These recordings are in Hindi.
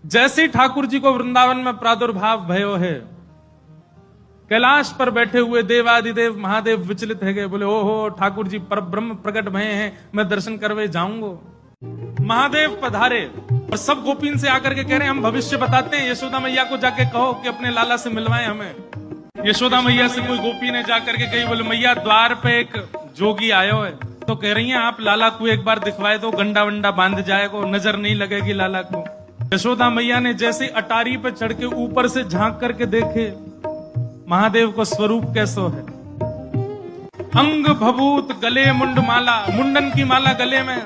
जैसे ही ठाकुर जी को वृंदावन में प्रादुर्भाव भयो है, कैलाश पर बैठे हुए देवादिदेव महादेव विचलित है गए, बोले ओहो ठाकुर जी पर ब्रह्म प्रकट भये हैं, मैं दर्शन करवे जाऊंगा। महादेव पधारे और सब गोपीन से आकर के कह रहे हैं हम भविष्य बताते हैं, यशोदा मैया को जाके कहो कि अपने लाला से मिलवाए हमें। यशोदा मैया से कोई गोपी ने जाकर के कही, बोले मैया द्वार पे एक जोगी आयो है, तो कह रही हैं आप लाला को एक बार दिखवाए दो, गंडा वंडा बांध जाएगा, नजर नहीं लगेगी लाला को। यशोदा मैया ने जैसे अटारी पे चढ़ के ऊपर से झांक करके देखे महादेव को स्वरूप कैसो है। अंग भभूत गले मुंड माला, मुंडन की माला गले में,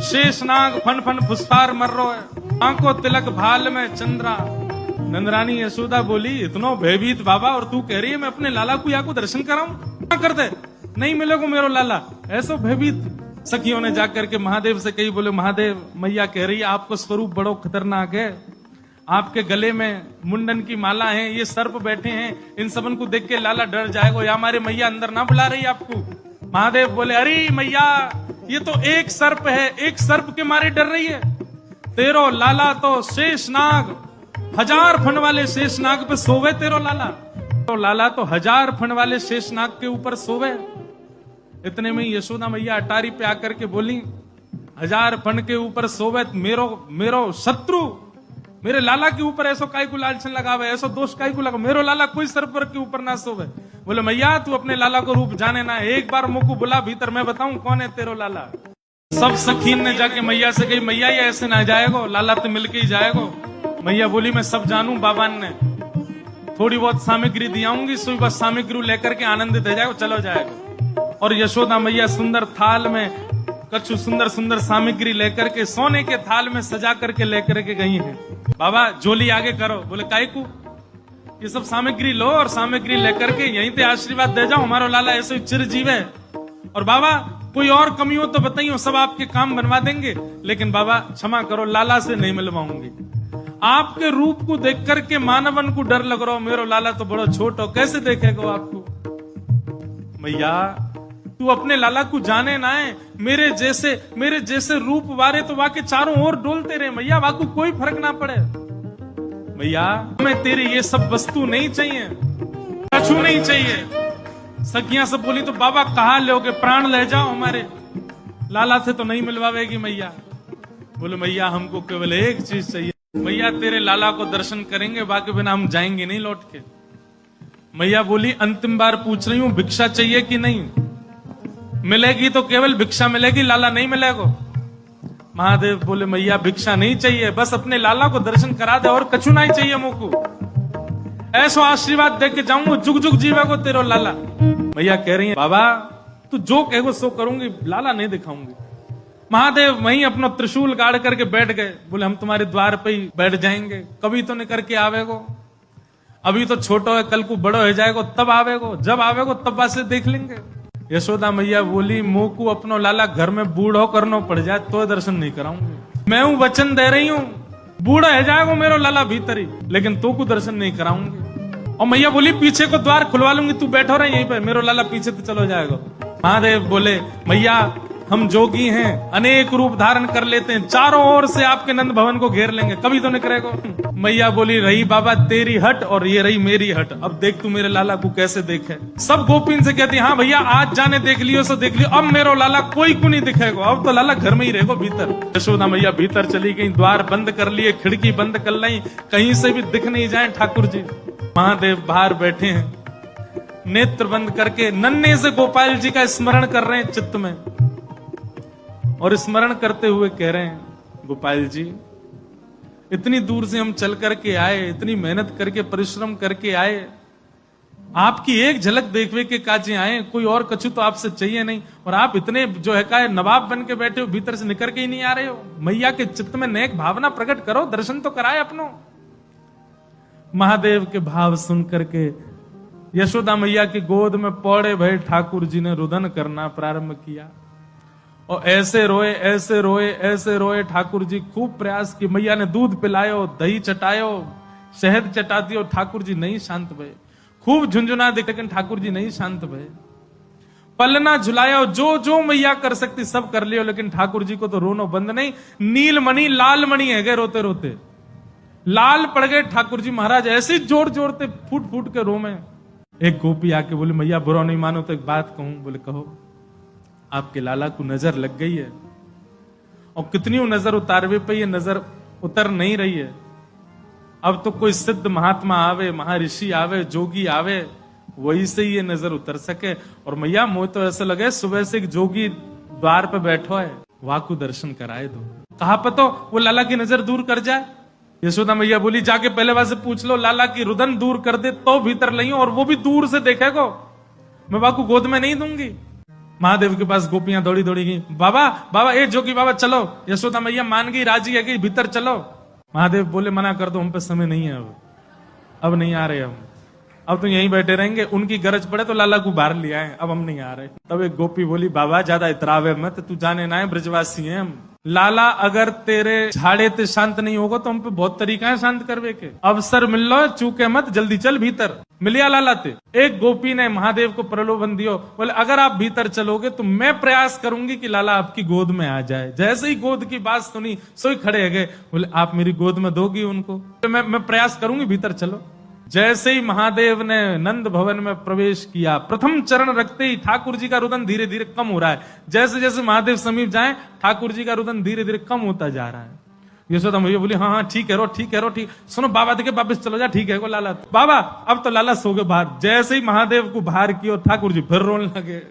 शेषनाग फन फन फुसफार मर्रो है, आंखों तिलक भाल में चंद्रा। नंदरानी यशोदा बोली इतनो भयभीत बाबा, और तू कह रही है मैं अपने लाला को या को दर्शन कराऊं, क्या कर दे, नहीं मिलेगा मेरो लाला, ऐसो भयभीत। सखियों ने जाकर के महादेव से कही, बोले महादेव मैया कह रही है आपको स्वरूप बड़ो खतरनाक है, आपके गले में मुंडन की माला है, ये सर्प बैठे हैं, इन सबन को देख के लाला डर जाएगा, या हमारे मैया अंदर ना बुला रही आपको। महादेव बोले अरे मैया ये तो एक सर्प है, एक सर्प के मारे डर रही है, तेरो लाला तो शेषनाग, 1000 फन वाले शेषनाग पे सोवे तेरो लाला, तो लाला तो 1000 फन वाले शेषनाग के ऊपर सोवे। इतने में यशोदा मैया अटारी पे आकर के बोली 1000 फन के ऊपर सोवे मेरो शत्रु, मेरे लाला के ऊपर ऐसो काय को लालचन लगावे, ऐसो दोष काय को लगा, मेरो लाला कोई सर्प के ऊपर ना सोवे। बोले मैया तू अपने लाला को रूप जाने ना, एक बार मुझको बुला भीतर, मैं बताऊं कौन है तेरो लाला। सब सखीन ने जाके मैया से कही मैया ये ऐसे ना जाएगो, लाला तो मिलके ही जाएगो। मैया बोली मैं सब जानू, बाबा ने थोड़ी बहुत सामग्री दियाऊंगी, सुई बस सामग्री लेकर के आनंदित हो जाएगा, चलो जाएगा। और यशोदा मैया सुंदर थाल में कछु सुंदर सुंदर सामग्री लेकर के सोने के थाल में सजा करके लेकर के गई हैं। बाबा झोली आगे करो, बोले काय को, ये सब सामग्री लो और सामग्री लेकर के यहीं पे आशीर्वाद दे जाओ, हमारा लाला ऐसे चिरजीव है। और बाबा कोई और कमी हो तो बताइए, सब आपके काम बनवा देंगे, लेकिन बाबा क्षमा करो लाला से नहीं मिलवाऊंगी। आपके रूप को देख करके मानवन को डर लग रहा हो, मेरो लाला तो बड़ा छोट हो, कैसे देखेगा आपको। मैया तू अपने लाला को जाने ना है, मेरे जैसे रूप वारे तो वाके चारों ओर डोलते रहे मैया, वाको कोई फर्क ना पड़े। मैया हमें तेरी ये सब वस्तु नहीं चाहिए, कछु नहीं चाहिए। सखियां सब बोली तो बाबा कहा लोगे, प्राण ले जाओ, हमारे लाला से तो नहीं मिलवावेगी मैया। बोले मैया हमको केवल एक चीज चाहिए, मैया तेरे लाला को दर्शन करेंगे, बाकी बिना हम जाएंगे नहीं लौट के। मैया बोली अंतिम बार पूछ रही हूं भिक्षा चाहिए कि नहीं, मिलेगी तो केवल भिक्षा मिलेगी, लाला नहीं मिलेगा। महादेव बोले मैया भिक्षा नहीं चाहिए, बस अपने लाला को दर्शन करा दे और कछु नहीं चाहिए मुझको, ऐसो आशीर्वाद दे के जाऊंगा, जुग जुग जीवा को तेरो लाला। मैया कह रही है बाबा तू जो कहेगो सो करूंगी, लाला नहीं दिखाऊंगी। महादेव वहीं अपना त्रिशूल गाड़ करके बैठ गए, बोले हम तुम्हारे द्वार पे ही बैठ जाएंगे, कभी तो निकर के आवेगो, अभी तो छोटो है, कल को बड़ो हो जाएगो तब आवेगो, जब आवेगो तब बात से देख लेंगे। यशोदा मैया बोली मुंह को अपनो लाला घर में बूढ़ो करना पड़ जाए तो दर्शन नहीं कराऊंगी, मैं हूं वचन दे रही हूं, बूढ़ा है जाएगा मेरो लाला भीतर ही, लेकिन तो को दर्शन नहीं कराऊंगी। और मैया बोली पीछे को द्वार खुलवा लूंगी, तू बैठो रहे यहीं पे, मेरो लाला पीछे तो चलो जाएगा। महादेव बोले मैया हम जोगी हैं, अनेक रूप धारण कर लेते हैं, चारों ओर से आपके नंद भवन को घेर लेंगे, कभी तो निकलेगा। मैया बोली रही बाबा तेरी हट और ये रही मेरी हट, अब देख तू मेरे लाला को कैसे देखे। सब गोपीन से कहती हाँ भैया आज जाने देख लियो सो देख लियो, अब मेरो लाला कोई को नहीं दिखेगा, अब तो लाला घर में ही रहेगा भीतर। यशोदा मैया भीतर चली गई, द्वार बंद कर लिए, खिड़की बंद कर ली, कहीं से भी दिख नहीं जाए ठाकुर जी। महादेव बाहर बैठे हैं, नेत्र बंद करके नन्हे से गोपाल जी का स्मरण कर रहे हैं चित्त में, और स्मरण करते हुए कह रहे हैं गोपाल जी इतनी दूर से हम चल करके आए, इतनी मेहनत करके परिश्रम करके आए, आपकी एक झलक देखने के काजे आए, कोई और कछु तो आपसे चाहिए नहीं, और आप इतने जो है का नवाब बन के बैठे हो, भीतर से निकल के ही नहीं आ रहे हो। मैया के चित्त में नेक भावना प्रकट करो, दर्शन तो कराए अपनो। महादेव के भाव सुन करके यशोदा मैया की गोद में पौड़े भय ठाकुर जी ने रुदन करना प्रारंभ किया, और ऐसे रोए ऐसे रोए ऐसे रोए। ठाकुर जी खूब प्रयास की, मैया ने दूध पिलायो, दही चटायो, शहद चटा दियो, ठाकुर जी नहीं शांत भये। खूब झुंझुना दे, लेकिन ठाकुर जी नहीं शांत भये। पलना झुलायो, जो जो मैया कर सकती सब कर लियो, लेकिन ठाकुर जी को तो रोनो बंद नहीं। नीलमणि लाल मणि है गए रोते रोते, लाल पड़ गए ठाकुर जी महाराज, ऐसे ही जोर जोर से फूट फूट के रोमे। एक गोपी आके बोले मैया बुरा नहीं मानो तो एक बात कहूं। बोले कहो। आपके लाला को नजर लग गई है, और कितनी नजर उतारवे पे ये नजर उतर नहीं रही है। अब तो कोई सिद्ध महात्मा आवे, महर्षि आवे, जोगी आवे, वही से ये नजर उतर सके। और मैया मुझे तो ऐसा लगे सुबह से एक जोगी द्वार पे बैठो है, वहां को दर्शन कराए दो। कहा पतो वो लाला की नजर दूर कर जाए। यशोदा मैया बोली जाके पहले वहां से पूछ लो, लाला की रुदन दूर कर दे तो भीतर नहीं, और वो भी दूर से देखेगो, मैं बाबा को गोद में नहीं दूंगी। महादेव के पास गोपियां दौड़ी दौड़ी गई, बाबा बाबा ए जोगी बाबा चलो। यशोदा मैया मान गई, राजी है गई, भीतर चलो। महादेव बोले मना कर दो, हम पे समय नहीं है, अब नहीं आ रहे हम, अब तो यहीं बैठे रहेंगे, उनकी गरज पड़े तो लाला को बाहर ले आए, अब हम नहीं आ रहे। तब एक गोपी बोली बाबा ज्यादा इतरावे मत, तू जाने ना है ब्रजवासी हैं हम। लाला अगर तेरे झाड़े ते शांत नहीं होगा तो हम पे बहुत तरीका है शांत करवे के, अवसर मिल लो चूके मत, जल्दी चल भीतर। मिलिया लाला ते। एक गोपी ने महादेव को प्रलोभन दियो, बोले अगर आप भीतर चलोगे तो मैं प्रयास करूंगी कि लाला आपकी गोद में आ जाए। जैसे ही गोद की बात सुनी सोई खड़े है गए, बोले आप मेरी गोद में दोगी उनको? तो मैं प्रयास करूंगी, भीतर चलो। जैसे ही महादेव ने नंद भवन में प्रवेश किया, प्रथम चरण रखते ही ठाकुर जी का रुदन धीरे धीरे कम हो रहा है। जैसे जैसे महादेव समीप जाए ठाकुर जी का रुदन धीरे धीरे कम होता जा रहा है। यशोदा मैया बोली हाँ हाँ ठीक है रो, ठीक है रो, ठीक। सुनो बाबा देखे वापिस चलो जा, ठीक है को लाला। बाबा अब तो लाला सो गए बाहर। जैसे ही महादेव को बाहर किया ठाकुर जी फिर रोने लगे।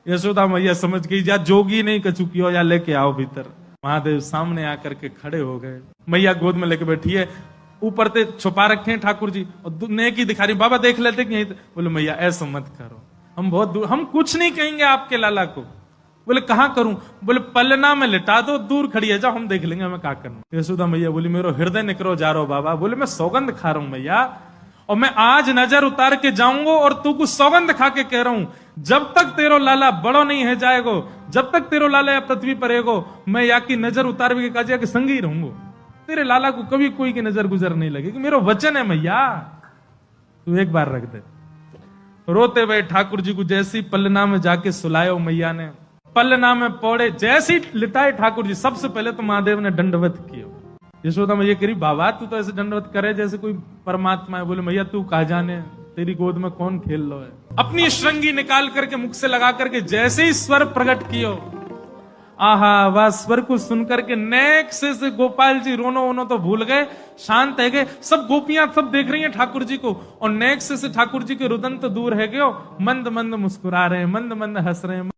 यशोदा मैया समझ गई या जोगी नहीं कछु कियो, या लेके आओ भीतर। महादेव सामने आकर के खड़े हो गए, मैया गोद में लेके बैठी है, ऊपर से छुपा रखे हैं ठाकुर जी, और नेकी दिखा रही। बाबा देख लेते कि बोले मैया ऐसा मत करो, हम बहुत दूर, हम कुछ नहीं कहेंगे आपके लाला को। बोले कहां करूं? बोले पलना में लिटा दो, दूर खड़ी है, जाओ हम देख लेंगे हमें क्या करना। यशोदा मैया बोली मेरा हृदय निकरो जा रहा हो बाबा। बोले मैं सौगंध खा रहा हूं मैया, और मैं आज नजर उतार के जाऊंगा, और तू कुछ सौगंध खा के कह रहा हूं, जब तक तेरो लाला बड़ो नहीं है जाएगो, जब तक तेरो लाला या पृथ्वी पर रहेगो, मैं या की नजर उतार के काजिया के संग ही रहूंगा। तेरे लाला को कभी कोई की नजर गुजर नहीं लगेगी, मेरा वचन है मैया, तू एक बार रख दे। रोते हुए ठाकुर जी को जैसी पलना में जाके सुलायो मैया ने, पलना में पौड़े जैसी लिटाए ठाकुर जी, सबसे पहले तो महादेव ने दंडवत किया। यशोदा मैया कह रही बाबा तू तो ऐसे दंडवत करे जैसे कोई परमात्मा है। बोले मैया तू कहा जाने, तेरी गोद में कौन खेल लो है। अपनी श्रृंगी निकाल करके मुख से लगा करके जैसे ही स्वर प्रकट कियो, आहा वह स्वर को सुनकर के नेक से गोपाल जी रोनो वोनो तो भूल गए, शांत है गए। सब गोपियां सब देख रही हैं ठाकुर जी को, और नेक से ठाकुर जी के रुदन तो दूर है गयो, मंद मंद मुस्कुरा रहे हैं, मंद मंद हंस रहे हैं।